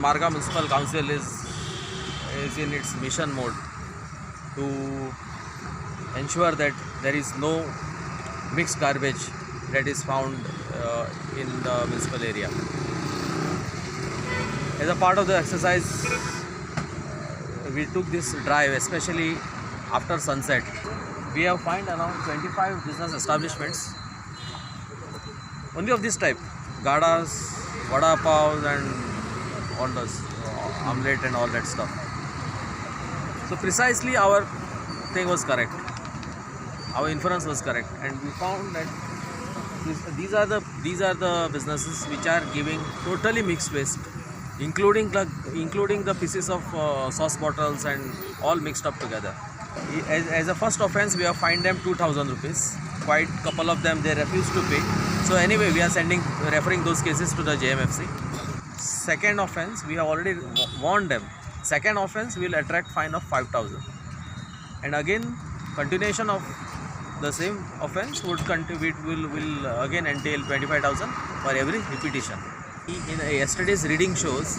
Marga Municipal Council is in its mission mode to ensure that there is no mixed garbage that is found in the municipal area. As a part of the exercise, we took this drive, especially after sunset. We have found around 25 business establishments only of this type: gadas, vada pav, and all those omelette and all that stuff. So precisely our thing was correct, our inference was correct, and we found that these are the businesses which are giving totally mixed waste, including the pieces of sauce bottles and all mixed up together. As a first offense, we have fined them 2,000 rupees. Quite couple of them they refused to pay. So anyway, we are referring those cases to the JMFC. Second offense, we have already warned them. Second offense will attract fine of 5,000. And again, continuation of the same offense will again entail 25,000 for every repetition. In yesterday's reading shows,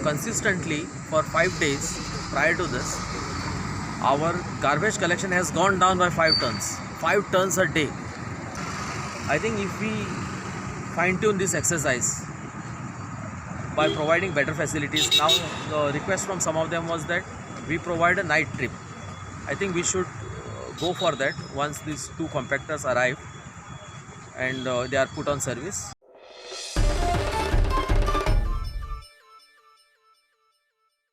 consistently for 5 days prior to this, our garbage collection has gone down by 5 tons. 5 tons a day. I think if we fine tune this exercise by providing better facilities, now the request from some of them was that we provide a night trip. I think we should go for that once these 2 compactors arrive and they are put on service.